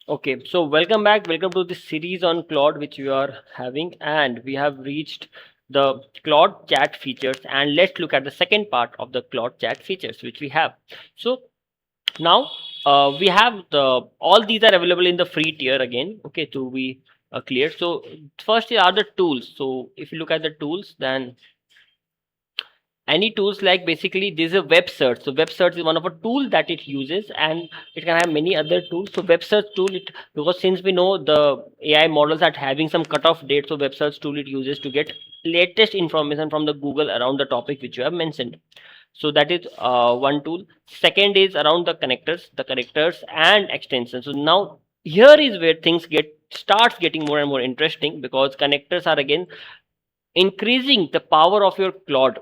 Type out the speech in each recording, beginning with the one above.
Okay, so welcome back. Welcome to this series on Claude, which we are having, and we have reached the Claude Chat features. And let's look at the second part of the Claude Chat features, which we have. So now we have all these are available in the free tier again. Okay, to be clear. So first are the tools. So if you look at the tools, then any tools, like basically this is a web search. So web search is one of a tool that it uses, and it can have many other tools. So web search tool, it, because since we know the AI models are having some cutoff date, so web search tool it uses to get latest information from the Google around the topic which you have mentioned. So that is one tool. Second is around the connectors and extensions. So now here is where things starts getting more and more interesting, because connectors are again increasing the power of your Claude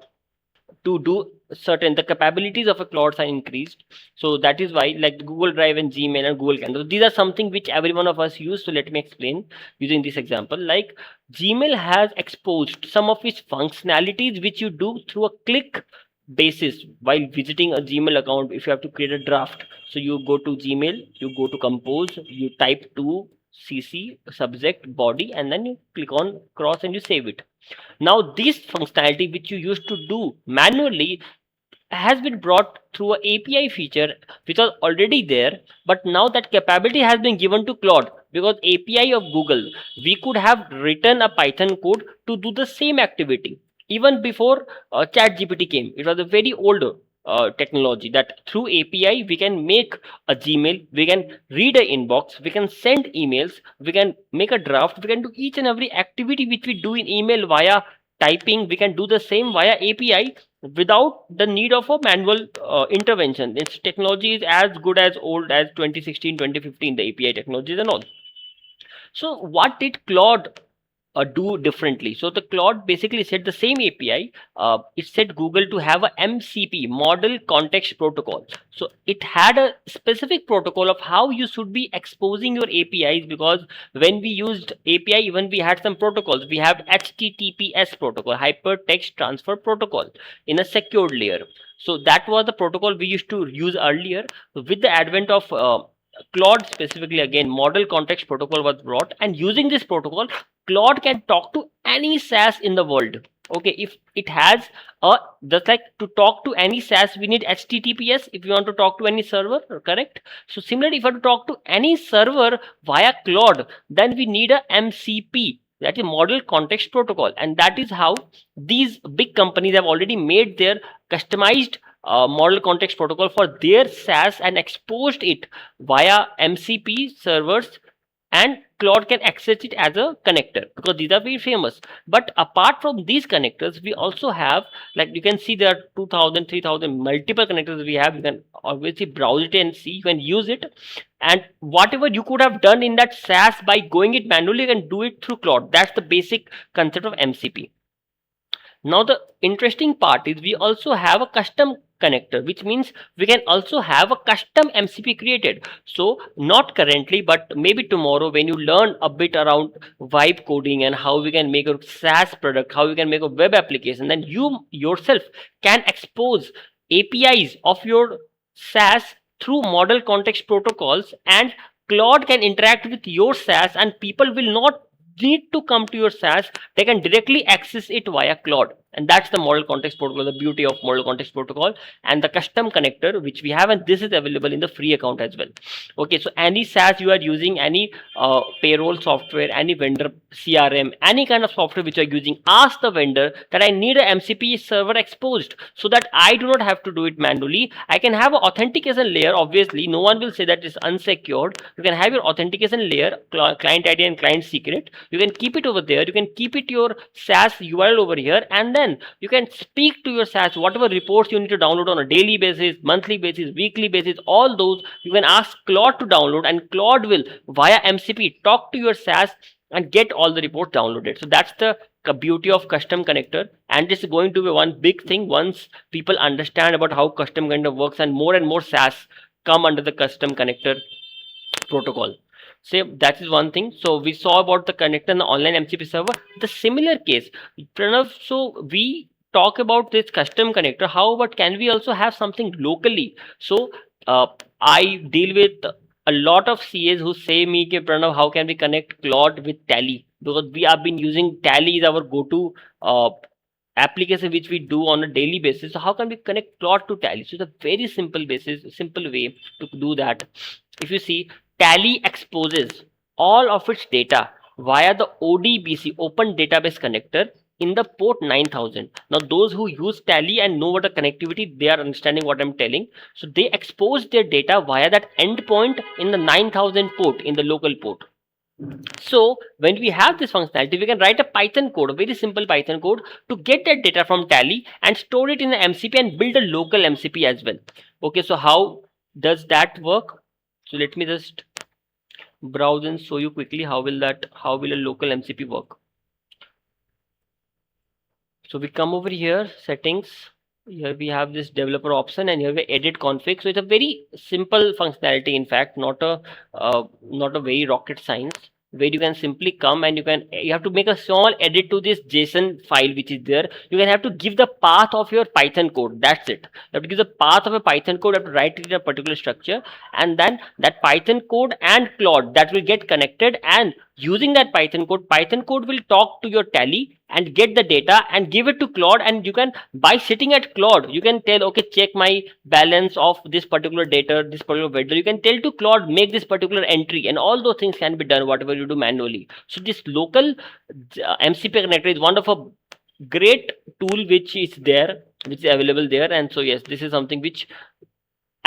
to do certain, the capabilities of a Claude are increased. So that is why, like Google Drive and Gmail and Google Calendar, these are something which every one of us use. So let me explain using this example. Like Gmail has exposed some of its functionalities which you do through a click basis while visiting a Gmail account. If you have to create a draft, so you go to Gmail, you go to compose, you type to CC subject body, and then you click on cross and you save it. Now this functionality which you used to do manually has been brought through a API feature which was already there, but now that capability has been given to Claude, because API of Google, we could have written a Python code to do the same activity even before ChatGPT came. It was a very old technology that through API we can make a Gmail, we can read an inbox, we can send emails, we can make a draft, we can do each and every activity which we do in email via typing. We can do the same via API without the need of a manual intervention. This technology is as good as old as 2016, 2015, the API technologies and all. So what did Claude do differently? So the Claude basically said the same API. It said Google to have a MCP, Model Context Protocol. So it had a specific protocol of how you should be exposing your APIs, because when we used API, even we had some protocols. We have HTTPS protocol, Hypertext Transfer Protocol, in a secured layer. So that was the protocol we used to use earlier. With the advent of Claude, specifically again model context protocol was brought, and using this protocol Claude can talk to any SaaS in the world. Okay, if it has a, just like to talk to any SaaS we need HTTPS if you want to talk to any server, correct? So similarly, if you want to talk to any server via Claude, then we need a MCP, that is model context protocol, and that is how these big companies have already made their customized model context protocol for their SaaS and exposed it via MCP servers, and Claude can access it as a connector, because these are very famous. But apart from these connectors, we also have, like you can see there are 2000, 3000 multiple connectors we have. You can obviously browse it and see, you can use it, and whatever you could have done in that SaaS by going it manually, you can do it through Claude. That's the basic concept of MCP. Now the interesting part is we also have a custom connector, which means we can also have a custom MCP created. So not currently, but maybe tomorrow, when you learn a bit around vibe coding and how we can make a SaaS product, how we can make a web application, then you yourself can expose APIs of your SaaS through model context protocols, and Claude can interact with your SaaS, and people will not need to come to your SaaS. They can directly access it via Claude. And that's the model context protocol, the beauty of model context protocol, and the custom connector which we have, and this is available in the free account as well. Okay, so any SaaS you are using, any payroll software, any vendor CRM, any kind of software which you are using, ask the vendor that I need a MCP server exposed, so that I do not have to do it manually. I can have an authentication layer. Obviously no one will say that it's unsecured. You can have your authentication layer, client ID and client secret. You can keep it over there. You can keep it your SaaS URL over here, and then you can speak to your SaaS whatever reports you need to download on a daily basis, monthly basis, weekly basis. All those you can ask Claude to download, and Claude will via MCP talk to your SaaS and get all the reports downloaded. So that's the beauty of custom connector, and this is going to be one big thing once people understand about how custom connector works, and more SaaS come under the custom connector protocol. So that is one thing. So we saw about the connector and the online MCP server. The similar case, Pranav, so we talk about this custom connector. How about can we also have something locally? So I deal with a lot of CAs who say me, "Ke Pranav, how can we connect Claude with Tally?" Because we have been using Tally is our go-to application which we do on a daily basis. So how can we connect Claude to Tally? So it's a very simple basis, simple way to do that. If you see, Tally exposes all of its data via the ODBC, Open Database Connector, in the port 9000. Now those who use Tally and know what the connectivity, they are understanding what I'm telling. So they expose their data via that endpoint in the 9000 port, in the local port. So when we have this functionality, we can write a Python code, a very simple Python code, to get that data from Tally and store it in the MCP and build a local MCP as well. Okay, so how does that work? So let me just browse and show you quickly how will a local MCP work. So we come over here, settings. Here we have this developer option, and here we edit config. So it's a very simple functionality. In fact, not a very rocket science, where you can simply come and you have to make a small edit to this JSON file which is there. You can have to give the path of your Python code. That's it. You have to give the path of a Python code. You have to write it in a particular structure, and then that Python code and Claude, that will get connected, and using that Python code will talk to your Tally and get the data and give it to Claude. And you can, by sitting at Claude, you can tell, okay, check my balance of this particular data, this particular vendor. You can tell to Claude, make this particular entry, and all those things can be done, whatever you do manually. So this local MCP connector is one of a great tool which is there, which is available there. And so yes, this is something which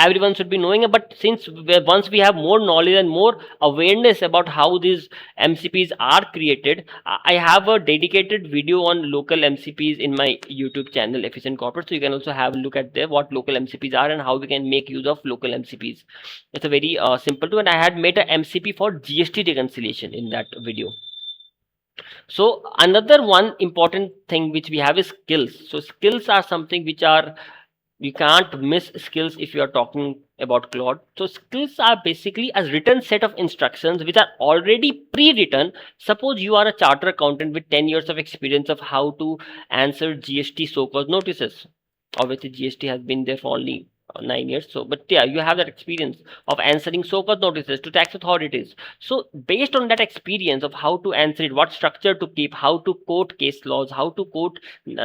everyone should be knowing. But once we have more knowledge and more awareness about how these MCPs are created, I have a dedicated video on local MCPs in my YouTube channel, Efficient Corporate. So you can also have a look at there what local MCPs are and how we can make use of local MCPs. It's a very simple tool, and I had made a MCP for GST reconciliation in that video. So another one important thing which we have is skills. So skills are something which are, you can't miss skills if you are talking about Claude. So skills are basically a written set of instructions which are already pre-written. Suppose you are a chartered accountant with 10 years of experience of how to answer GST so-called notices. Obviously GST has been there for only 9 years. So, but yeah, you have that experience of answering so-called notices to tax authorities. So based on that experience of how to answer it, what structure to keep, how to quote case laws, how to quote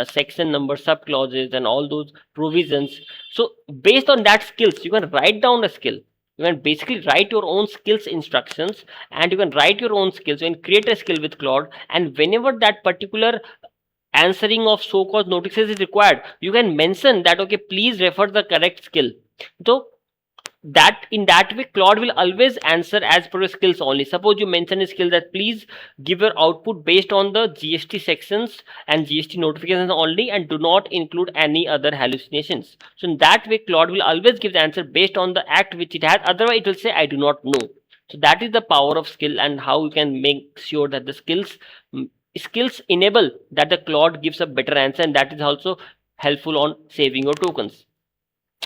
section number, sub clauses, and all those provisions. So based on that skills, you can write down a skill. You can basically write your own skills instructions, and you can write your own skills. You can create a skill with Claude, and whenever that particular answering of so-called notices is required, you can mention that, okay, please refer the correct skill. So that in that way Claude will always answer as per your skills only. Suppose you mention a skill that please give your output based on the GST sections and GST notifications only, and do not include any other hallucinations. So in that way Claude will always give the answer based on the act which it has. Otherwise it will say, I do not know. So that is the power of skill, and how you can make sure that the skills enable that the Claude gives a better answer, and that is also helpful on saving your tokens.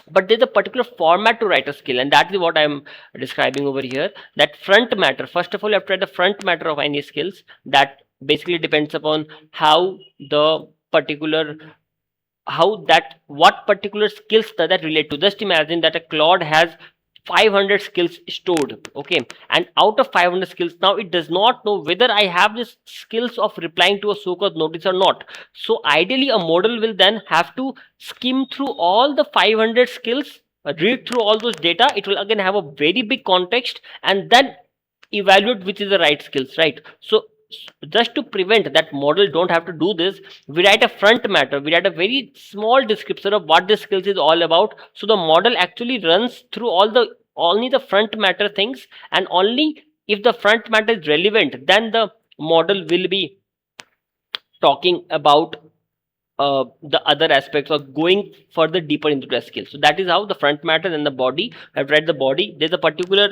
But there's a particular format to write a skill, and that is what I'm describing over here. That front matter, first of all, you have to write the front matter of any skills. That basically depends upon how the particular, what particular skills does that relate to. Just imagine that a Claude has 500 skills stored, okay, and out of 500 skills, now it does not know whether I have this skills of replying to a so-called notice or not. So ideally a model will then have to skim through all the 500 skills, read through all those data. It will again have a very big context, and then evaluate which is the right skills, right? So just to prevent that model don't have to do this, we write a front matter. We write a very small description of what the skills is all about. So the model actually runs through only the front matter things, and only if the front matter is relevant, then the model will be talking about the other aspects of going further deeper into the skill. So that is how the front matter and the body. I've read the body. There's a particular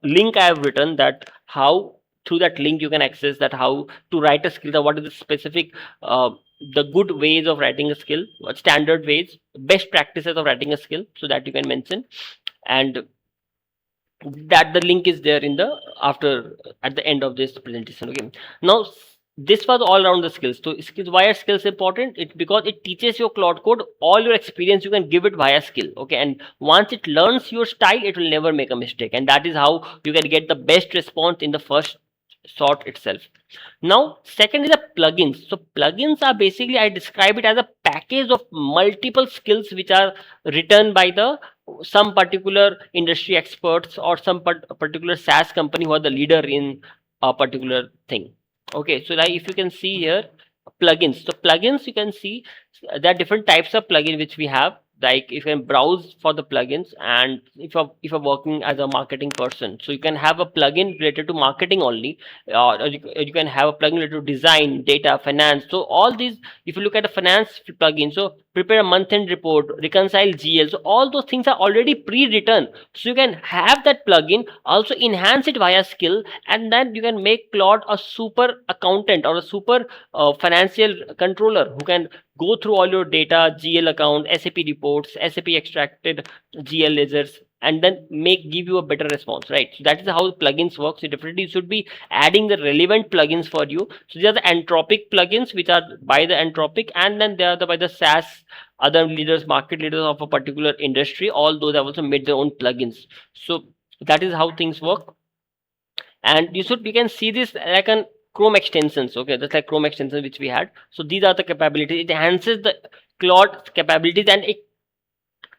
link I have written, that how through that link you can access that how to write a skill, that what is the specific the good ways of writing a skill, standard ways, best practices of writing a skill, so that you can mention. And that the link is there in the at the end of this presentation. Okay, now this was all around the skills. So skills, why are skills important? It because it teaches your Claude Code all your experience. You can give it via skill. Okay, and once it learns your style, it will never make a mistake, and that is how you can get the best response in the first sort itself. Now, second is the plugins. So plugins are basically, I describe it as a package of multiple skills which are written by the some particular industry experts or some particular SaaS company who are the leader in a particular thing. Okay, so like if you can see here, plugins. So plugins, you can see there are different types of plugin which we have. Like if you can browse for the plugins, and if you're working as a marketing person, so you can have a plugin related to marketing only, or you can have a plugin related to design, data, finance. So all these, if you look at a finance plugin, so prepare a month-end report, reconcile GL. So all those things are already pre-written. So you can have that plugin, also enhance it via skill, and then you can make Claude a super accountant or a super financial controller who can go through all your data, GL account, SAP reports, SAP extracted GL ledgers, and then give you a better response, right? So that is how plugins work. So definitely you should be adding the relevant plugins for you. So these are the Anthropic plugins, which are by the Anthropic, and then they are by the SaaS, other leaders, market leaders of a particular industry. All those have also made their own plugins. So that is how things work. And you can see this like an Chrome extensions. Okay, just like Chrome extensions which we had. So these are the capabilities. It enhances the Claude capabilities, and it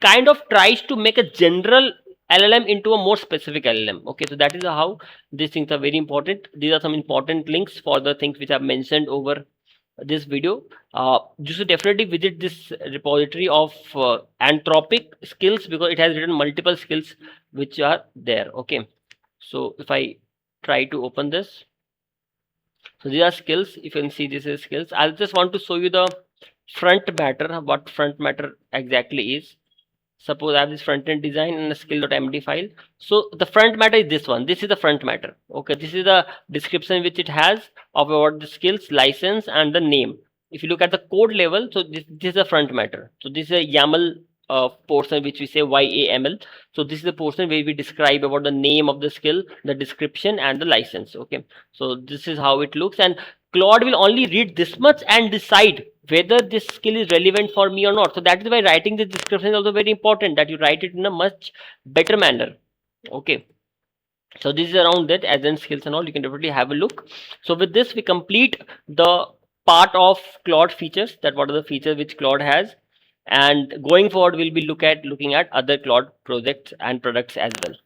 kind of tries to make a general LLM into a more specific LLM. Okay, so that is how these things are very important. These are some important links for the things which I've mentioned over this video. You should definitely visit this repository of Anthropic skills, because it has written multiple skills which are there. Okay, so if I try to open this, so these are skills. You can see this is skills. I just want to show you the front matter, what front matter exactly is. Suppose I have this front end design and a skill.md file. So the front matter is this one. This is the front matter. Okay, this is the description which it has of what the skills, license, and the name. If you look at the code level, so this is the front matter. So this is a YAML portion which we say YAML. So this is the portion where we describe about the name of the skill, the description, and the license. Okay, so this is how it looks, and Claude will only read this much and decide whether this skill is relevant for me or not. So that is why writing the description is also very important, that you write it in a much better manner. Okay, so this is around that, as in skills and all. You can definitely have a look. So with this we complete the part of Claude features, that what are the features which Claude has, and going forward we'll be looking at other Claude projects and products as well.